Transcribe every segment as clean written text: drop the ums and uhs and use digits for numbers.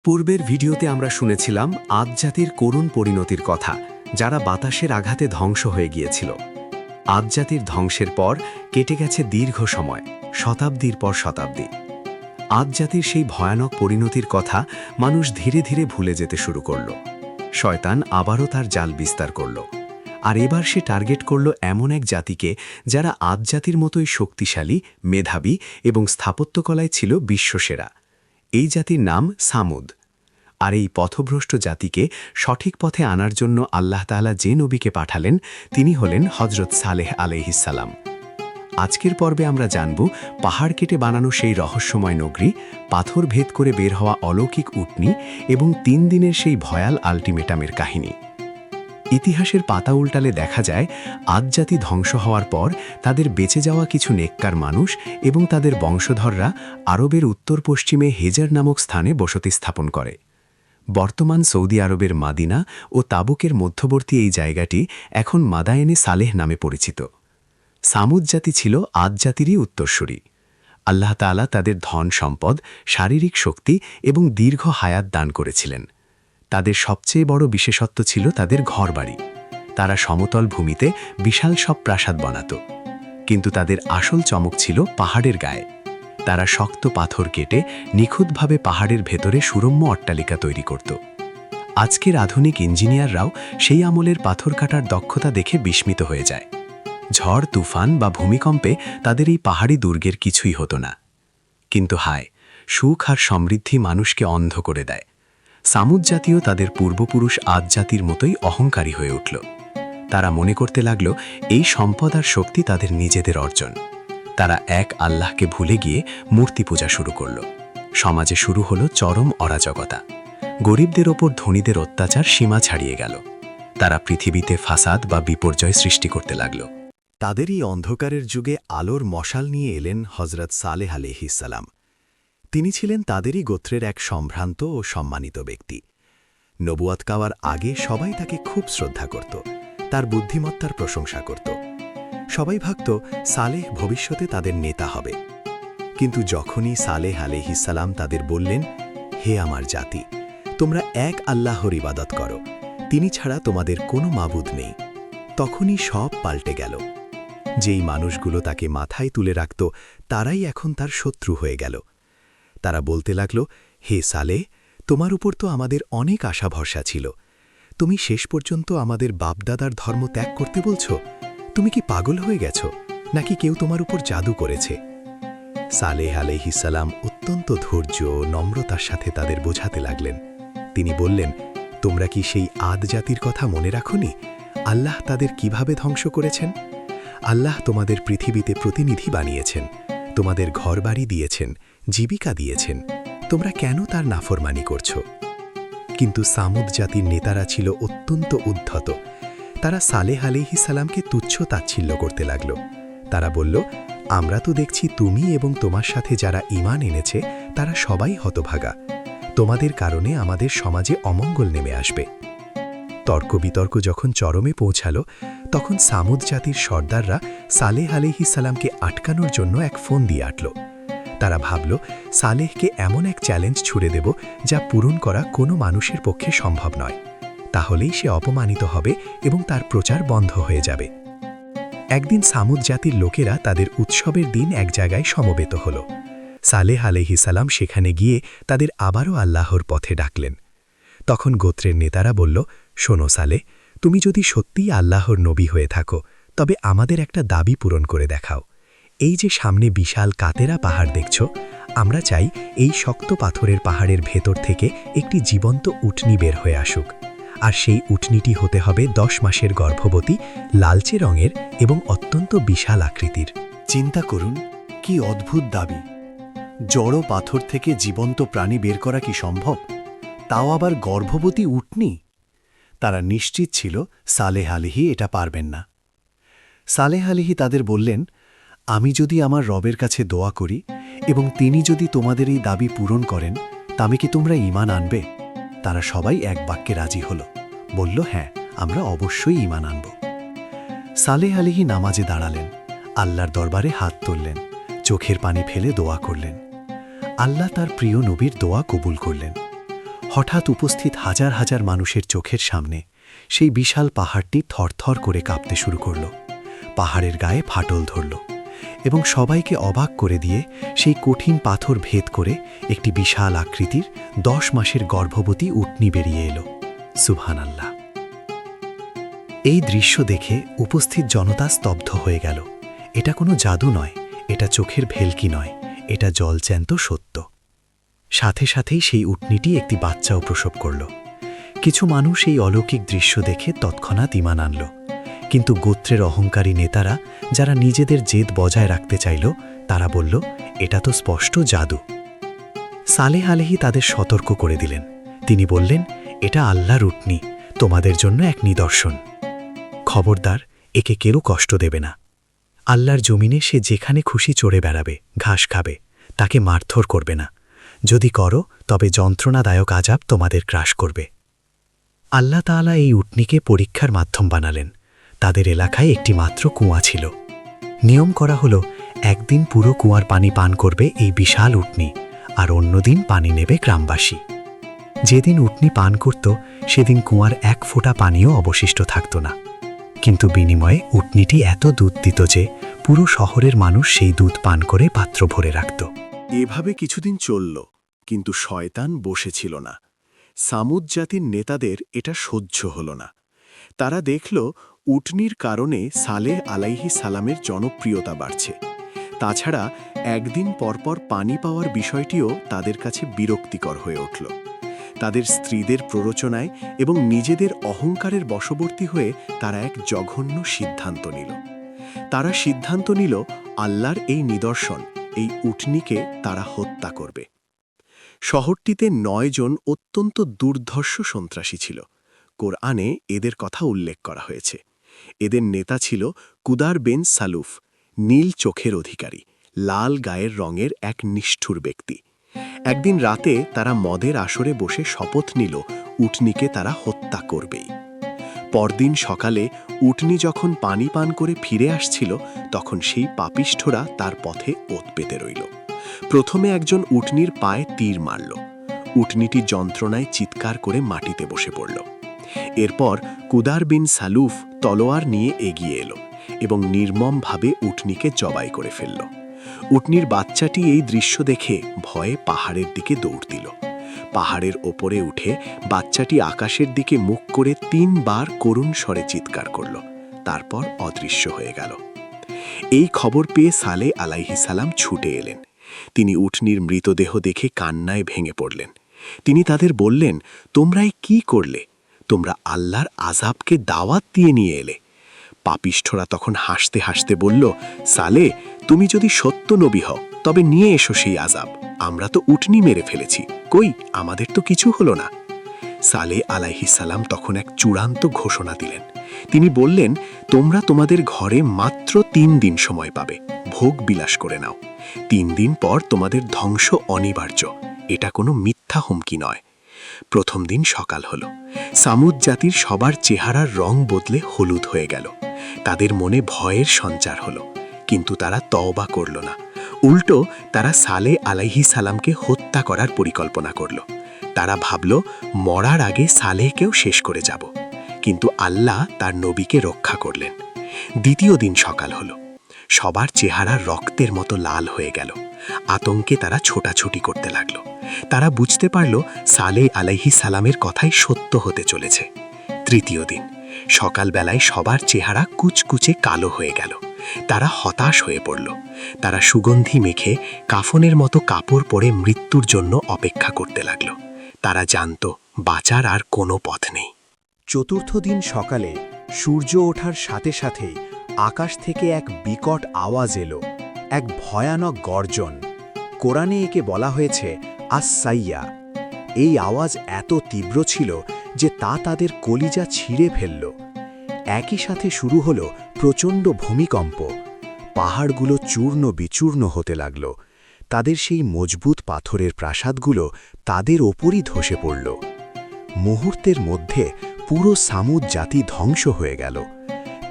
পূর্বের ভিডিওতে আমরা শুনেছিলাম আদ জাতির করুণ পরিণতির কথা, যারা বাতাসের আঘাতে ধ্বংস হয়ে গিয়েছিল। আদ জাতির ধ্বংসের পর কেটে গেছে দীর্ঘ সময়, শতাব্দীর পর শতাব্দী। আদ জাতির সেই ভয়ানক পরিণতির কথা মানুষ ধীরে ধীরে ভুলে যেতে শুরু করল। শয়তান আবারও তার জাল বিস্তার করল, আর এবার সে টার্গেট করল এমন এক জাতিকে যারা আদ জাতির মতোই শক্তিশালী, মেধাবী এবং স্থাপত্যকলায় ছিল বিশ্বসেরা। এই জাতির নাম সামুদ। আর এই পথভ্রষ্ট জাতিকে সঠিক পথে আনার জন্য আল্লাহ তাআলা যে নবীকে পাঠালেন তিনি হলেন হযরত সালেহ আলাইহিসসালাম। আজকের পর্বে আমরা জানব পাহাড় কেটে বানানো সেই রহস্যময় নগরী, পাথর ভেদ করে বের হওয়া অলৌকিক উটনি এবং ৩ দিনের সেই ভয়াল আল্টিমেটামের কাহিনী। ইতিহাসের পাতা উল্টালে দেখা যায় আদ জাতি ধ্বংস হওয়ার পর তাদের বেঁচে যাওয়া কিছু নেককার মানুষ এবং তাদের বংশধররা আরবের উত্তর পশ্চিমে হেজার নামক স্থানে বসতি স্থাপন করে। বর্তমান সৌদি আরবের মাদিনা ও তাবুকের মধ্যবর্তী এই জায়গাটি এখন মাদায়েনে সালেহ নামে পরিচিত। সামুদ জাতি ছিল আদ জাতিরই উত্তরসূরি। আল্লাহ তাআলা তাদের ধন সম্পদ, শারীরিক শক্তি এবং দীর্ঘ হায়াত দান করেছিলেন। তাদের সবচেয়ে বড় বিশেষত্ব ছিল তাদের ঘরবাড়ি। তারা সমতল ভূমিতে বিশাল সব প্রাসাদ বানাত, কিন্তু তাদের আসল চমক ছিল পাহাড়ের গায়ে। তারা শক্ত পাথর কেটে নিখুঁতভাবে পাহাড়ের ভেতরে সুরম্য অট্টালিকা তৈরি করত। আজকের আধুনিক ইঞ্জিনিয়াররাও সেই আমলের পাথর কাটার দক্ষতা দেখে বিস্মিত হয়ে যায়। ঝড়, তুফান বা ভূমিকম্পে তাদের এই পাহাড়ি দুর্গের কিছুই হতো না। কিন্তু হায়, সুখ আর সমৃদ্ধি মানুষকে অন্ধ করে দেয়। সামুদ জাতীয় তাদের পূর্বপুরুষ আদ জাতির মতোই অহংকারী হয়ে উঠল। তারা মনে করতে লাগল এই সম্পদ আর শক্তি তাদের নিজেদের অর্জন। তারা এক আল্লাহকে ভুলে গিয়ে মূর্তি পূজা শুরু করল। সমাজে শুরু হলো চরম অরাজকতা। গরিবদের ওপর ধনীদের অত্যাচার সীমা ছাড়িয়ে গেল। তারা পৃথিবীতে ফাসাদ বা বিপর্যয় সৃষ্টি করতে লাগল। তাদেরই অন্ধকারের যুগে আলোর মশাল নিয়ে এলেন হযরত সালেহ আলাইহিসসালাম। তিনি ছিলেন তাদেরই গোত্রের এক সম্ভ্রান্ত ও সম্মানিত ব্যক্তি। নবুয়াত পাওয়ার আগে সবাই তাকে খুব শ্রদ্ধা করত, তার বুদ্ধিমত্তার প্রশংসা করত। সবাই ভাবত সালেহ ভবিষ্যতে তাদের নেতা হবে। কিন্তু যখনই সালেহ আলাইহিসসালাম তাদের বললেন, হে আমার জাতি, তোমরা এক আল্লাহর ইবাদত করো, তিনি ছাড়া তোমাদের কোনো মাবুদ নেই, তখনই সব পাল্টে গেল। যেই মানুষগুলো তাকে মাথায় তুলে রাখত তারাই এখন তার শত্রু হয়ে গেল। তারা বলতে লাগল, হে সালেহ, তোমার উপর তো আমাদের অনেক আশা ভরসা ছিল, তুমি শেষ পর্যন্ত আমাদের বাপদাদার ধর্ম ত্যাগ করতে বলছ? তুমি কি পাগল হয়ে গেছ, নাকি কেউ তোমার উপর জাদু করেছে? সালেহ আলাইহিসসালাম অত্যন্ত ধৈর্য ও নম্রতার সাথে তাদের বোঝাতে লাগলেন। তিনি বললেন, তোমরা কি সেই আদ জাতির কথা মনে রাখোনি? আল্লাহ তাদের কিভাবে ধ্বংস করেছেন? আল্লাহ তোমাদের পৃথিবীতে প্রতিনিধি বানিয়েছেন, তোমাদের ঘরবাড়ি দিয়েছেন, জীবিকা দিয়েছেন, তোমরা কেন তার নাফরমানি করছ? কিন্তু সামুদ জাতির নেতারা ছিল অত্যন্ত উদ্ধত। তারা সালেহ আলাইহিসসালামকে তুচ্ছ তাচ্ছিল্য করতে লাগল। তারা বলল, আমরা তো দেখছি তুমি এবং তোমার সাথে যারা ঈমান এনেছে তারা সবাই হতভাগা। তোমাদের কারণে আমাদের সমাজে অমঙ্গল নেমে আসবে। তর্ক বিতর্ক যখন চরমে পৌঁছাল, তখন সামুদ জাতির সর্দাররা সালেহ আলাইহিসসালামকে আটকানোর জন্য এক ফোন দিয়ে আটল। তারা ভাবল, সালেহকে এমন এক চ্যালেঞ্জ ছুড়ে দেব যা পূরণ করা কোনো মানুষের পক্ষে সম্ভব নয়। তাহলেই সে অপমানিত হবে এবং তার প্রচার বন্ধ হয়ে যাবে। একদিন সামুদ জাতির লোকেরা তাদের উৎসবের দিন এক জায়গায় সমবেত হল। সালেহ আলাইহিসসালাম সেখানে গিয়ে তাদের আবারও আল্লাহর পথে ডাকলেন। তখন গোত্রের নেতারা বলল, শোনো সালেহ, তুমি যদি সত্যিই আল্লাহর নবী হয়ে থাকো তবে আমাদের একটা দাবি পূরণ করে দেখাও। এই যে সামনে বিশাল কাতেরা পাহাড় দেখছ, আমরা চাই এই শক্ত পাথরের পাহাড়ের ভেতর থেকে একটি জীবন্ত উটনি বের হয়ে আসুক, আর সেই উটনিটি হতে হবে 10 মাসের গর্ভবতী, লালচে রঙের এবং অত্যন্ত বিশাল আকৃতির। চিন্তা করুন, কি অদ্ভুত দাবি! জড় পাথর থেকে জীবন্ত প্রাণী বের করা কি সম্ভব? তাও আবার গর্ভবতী উটনি! তারা নিশ্চিত ছিল সালেহ আলাইহি এটা পারবেন না। সালেহ আলাইহি তাদের বললেন, আমি যদি আমার রবের কাছে দোয়া করি এবং তিনি যদি তোমাদের এই দাবি পূরণ করেন, তবে কি তোমরা ঈমান আনবে? তারা সবাই এক বাক্যে রাজি হল, বলল, হ্যাঁ, আমরা অবশ্যই ঈমান আনব। সালেহ আলাইহি নামাজে দাঁড়ালেন, আল্লাহর দরবারে হাত তুললেন, চোখের পানি ফেলে দোয়া করলেন। আল্লাহ তার প্রিয় নবীর দোয়া কবুল করলেন। হঠাৎ উপস্থিত হাজার হাজার মানুষের চোখের সামনে সেই বিশাল পাহাড়টি থরথর করে কাঁপতে শুরু করল। পাহাড়ের গায়ে ফাটল ধরল এবং সবাইকে অবাক করে দিয়ে সেই কঠিন পাথর ভেদ করে একটি বিশাল আকৃতির 10 মাসের গর্ভবতী উটনি বেরিয়ে এলো। সুবহানাল্লাহ। এই দৃশ্য দেখে উপস্থিত জনতা স্তব্ধ হয়ে গেল। এটা কোনো জাদু নয়, এটা চোখের ভেলকি নয়, এটা জলজ্যান্ত সত্য। সাথে সাথেই সেই উটনিটি একটি বাচ্চাও প্রসব করল। কিছু মানুষ এই অলৌকিক দৃশ্য দেখে তৎক্ষণাৎ ঈমান আনল, কিন্তু গোত্রের অহংকারী নেতারা যারা নিজেদের জেদ বজায় রাখতে চাইল, তারা বলল, এটা তো স্পষ্ট জাদু। সালেহ আলাইহি তাদের সতর্ক করে দিলেন। তিনি বললেন, এটা আল্লাহর উটনি, তোমাদের জন্য এক নিদর্শন। খবরদার, একে কেউ কষ্ট দেবে না। আল্লাহর জমিনে সে যেখানে খুশি চড়ে বেড়াবে, ঘাস খাবে, তাকে মারধর করবে না। যদি করো তবে যন্ত্রণাদায়ক আযাব তোমাদের গ্রাস করবে। আল্লাহ তাআলা এই উটনিকে পরীক্ষার মাধ্যম বানালেন। তাদের এলাকায় একটি মাত্র কুয়া ছিল। নিয়ম করা হলো, একদিন পুরো কুয়ার পানি পান করবে এই বিশাল উটনি, আর অন্যদিন পানি নেবে গ্রামবাসী। যেদিন উটনি পান করত, সেদিন কুয়ার এক ফোঁটা পানিও অবশিষ্ট থাকত না। কিন্তু বিনিময়ে উটনিটি এত দুধ দিত যে পুরো শহরের মানুষ সেই দুধ পান করে পাত্র ভরে রাখত। এভাবে কিছুদিন চলল, কিন্তু শয়তান বসেছিল না। সামুদ জাতির নেতাদের এটা সহ্য হল না। তারা দেখল উটনির কারণে সালেহ আলাইহিস সালামের জনপ্রিয়তা বাড়ছে। তাছাড়া একদিন পরপর পানি পাওয়ার বিষয়টিও তাদের কাছে বিরক্তিকর হয়ে উঠল। তাদের স্ত্রীদের প্ররোচনায় এবং নিজেদের অহংকারের বশবর্তী হয়ে তারা এক জঘন্য সিদ্ধান্ত নিল। তারা সিদ্ধান্ত নিল, আল্লাহর এই নিদর্শন, এই উটনিকে তারা হত্যা করবে। শহরটিতে 9 জন অত্যন্ত দুর্ধর্ষ সন্ত্রাসী ছিল। কোরআনে এদের কথা উল্লেখ করা হয়েছে। এদের নেতা ছিল কুদার বিন সালুফ, নীল চোখের অধিকারী, লাল গায়ের রঙের এক নিষ্ঠুর ব্যক্তি। একদিন রাতে তারা মদের আসরে বসে শপথ নিল, উটনিকে তারা হত্যা করবেই। পরদিন সকালে উটনি যখন পানি পান করে ফিরে আসছিল, তখন সেই পাপিষ্ঠরা তার পথে ওত পেতে রইল। প্রথমে একজন উটনির পায়ে তীর মারল। উটনিটি যন্ত্রণায় চিৎকার করে মাটিতে বসে পড়ল। এরপর কুদার বিন সালুফ তলোয়ার নিয়ে এগিয়ে এলো এবং নির্মমভাবে উটনিকে জবাই করে ফেলল। উটনির বাচ্চাটি এই দৃশ্য দেখে ভয়ে পাহাড়ের দিকে দৌড় দিল। পাহাড়ের ওপরে উঠে বাচ্চাটি আকাশের দিকে মুখ করে 3 বার করুণ স্বরে চিৎকার করল, তারপর অদৃশ্য হয়ে গেল। এই খবর পেয়ে সালেহ আলাইহিস সালাম ছুটে এলেন। তিনি উটনির মৃতদেহ দেখে কান্নায় ভেঙে পড়লেন। তিনি তাদের বললেন, তোমরা কি করলে? তোমরা আল্লাহর আযাবকে দাওয়াত দিয়ে নিয়ে এলে। পাপিষ্ঠরা তখন হাসতে হাসতে বলল, সালেহ, তুমি যদি সত্য নবী হও তবে নিয়ে এসো সেই আযাব। আমরা তো উটনি মেরে ফেলেছি, কই আমাদের তো কিছু হলো না। সালেহ আলাইহিস সালাম তখন এক চূড়ান্ত ঘোষণা দিলেন। তিনি বললেন, তোমরা তোমাদের ঘরে মাত্র 3 দিন সময় পাবে, ভোগ বিলাস করে নাও। 3 দিন পর তোমাদের ধ্বংস অনিবার্য। এটা কোনো মিথ্যা হুমকি নয়। প্রথম দিন সকাল হলো। সামুদ জাতির সবার চেহারার রং বদলে হলুদ হয়ে গেল। তাদের মনে ভয়ের সঞ্চার হলো, কিন্তু তারা তওবা করল না। উল্টো তারা সালেহ আলাইহিস সালামকে হত্যা করার পরিকল্পনা করল। তারা ভাবল, মরার আগে সালেহকেও শেষ করে যাব। কিন্তু আল্লাহ তার নবীকে রক্ষা করলেন। দ্বিতীয় দিন সকাল হলো। সবার চেহারা রক্তের মতো লাল হয়ে গেল। আতঙ্কে তারা ছোটাছুটি করতে লাগল। তারা বুঝতে পারল সালেহ আলাইহিস সালামের কথাই সত্য হতে চলেছে। তৃতীয় দিন সকালবেলায় সবার চেহারা কুচকুচে কালো হয়ে গেল। তারা হতাশ হয়ে পড়ল। তারা সুগন্ধি মেখে কাফনের মতো কাপড় পরে মৃত্যুর জন্য অপেক্ষা করতে লাগল। তারা জানত বাঁচার আর কোনো পথ নেই। চতুর্থ দিন সকালে সূর্য ওঠার সাথে সাথেই আকাশ থেকে এক বিকট আওয়াজ এলো, এক ভয়ানক গর্জন। কোরআনে একে বলা হয়েছে আস-সাইয়া। এই আওয়াজ এত তীব্র ছিল যে তা তাদের কলিজা ছিঁড়ে ফেলল। একই সাথে শুরু হলো প্রচণ্ড ভূমিকম্প। পাহাড়গুলো চূর্ণ বিচূর্ণ হতে লাগল। তাদের সেই মজবুত পাথরের প্রাসাদগুলো তাদের ওপরই ধসে পড়ল। মুহূর্তের মধ্যে পুরো সামুদ জাতি ধ্বংস হয়ে গেল।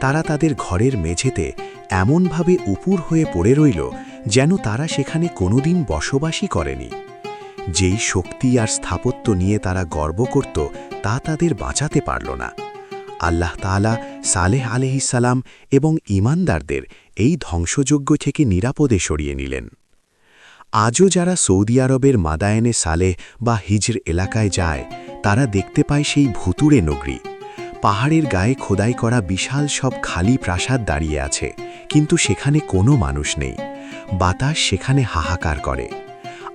তারা তাদের ঘরের মেঝেতে এমনভাবে উপুর হয়ে পড়ে রইল যেন তারা সেখানে কোনোদিন বসবাসই করেনি। যেই শক্তি আর স্থাপত্য নিয়ে তারা গর্ব করত তা তাদের বাঁচাতে পারল না। আল্লাহ তাআলা সালেহ আলাইহিসসালাম এবং ঈমানদারদের এই ধ্বংসযজ্ঞ থেকে নিরাপদে সরিয়ে নিলেন। আজও যারা সৌদি আরবের মাদায়েনে সালেহ বা হিজর এলাকায় যায়, তারা দেখতে পায় সেই ভুতুড়ে নগরী। পাহাড়ের গায়ে খোদাই করা বিশাল সব খালি প্রাসাদ দাঁড়িয়ে আছে, কিন্তু সেখানে কোনো মানুষ নেই। বাতাস সেখানে হাহাকার করে।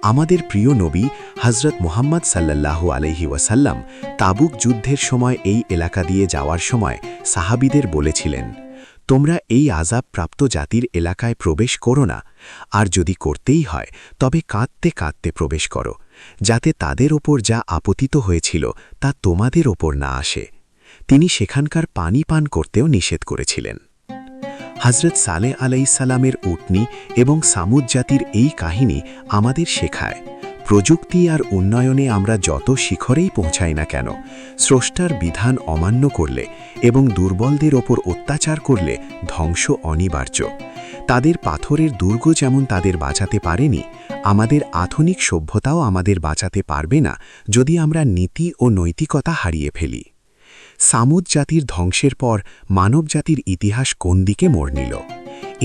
আমাদের প্রিয় নবী হযরত মুহাম্মদ সাল্লাল্লাহু আলাইহি ওয়াসাল্লাম তাবুক যুদ্ধের সময় এই এলাকা দিয়ে যাওয়ার সময় সাহাবীদের বলেছিলেন, তোমরা এই আযাবপ্রাপ্ত জাতির এলাকায় প্রবেশ করো না, আর যদি করতেই হয় তবে কাঁদতে কাঁদতে প্রবেশ করো, যাতে তাদের ওপর যা আপতিত হয়েছিল তা তোমাদের ওপর না আসে। তিনি সেখানকার পানি পান করতেও নিষেধ করেছিলেন। হযরত সালেহ আলাইহিসসালামের উটনি এবং সামুদ জাতির এই কাহিনী আমাদের শেখায়, প্রযুক্তি আর উন্নয়নে আমরা যত শিখরেই পৌঁছাই না কেন, স্রষ্টার বিধান অমান্য করলে এবং দুর্বলদের ওপর অত্যাচার করলে ধ্বংস অনিবার্য। তাদের পাথরের দুর্গ যেমন তাদের বাঁচাতে পারেনি, আমাদের আধুনিক সভ্যতাও আমাদের বাঁচাতে পারবে না যদি আমরা নীতি ও নৈতিকতা হারিয়ে ফেলি। সামুদ জাতির ধ্বংসের পর মানবজাতির ইতিহাস কোন দিকে মোড় নিল?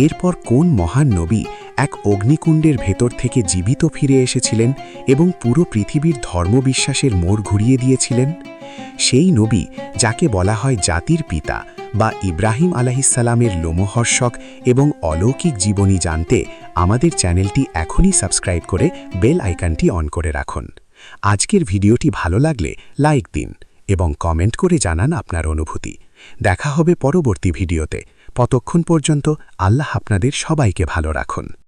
এরপর কোন মহান নবী এক অগ্নিকুণ্ডের ভেতর থেকে জীবিত ফিরে এসেছিলেন এবং পুরো পৃথিবীর ধর্মবিশ্বাসের মোড় ঘুরিয়ে দিয়েছিলেন? সেই নবী যাকে বলা হয় জাতির পিতা বা ইব্রাহিম আলাইহিসসালামের লোমহর্ষক এবং অলৌকিক জীবনী জানতে আমাদের চ্যানেলটি এখনই সাবস্ক্রাইব করে বেল আইকনটি অন করে রাখুন। আজকের ভিডিওটি ভালো লাগলে লাইক দিন এবং কমেন্ট করে জানান আপনার অনুভূতি। দেখা হবে পরবর্তী ভিডিওতে। ততক্ষণ পর্যন্ত আল্লাহ আপনাদের সবাইকে ভালো রাখুন।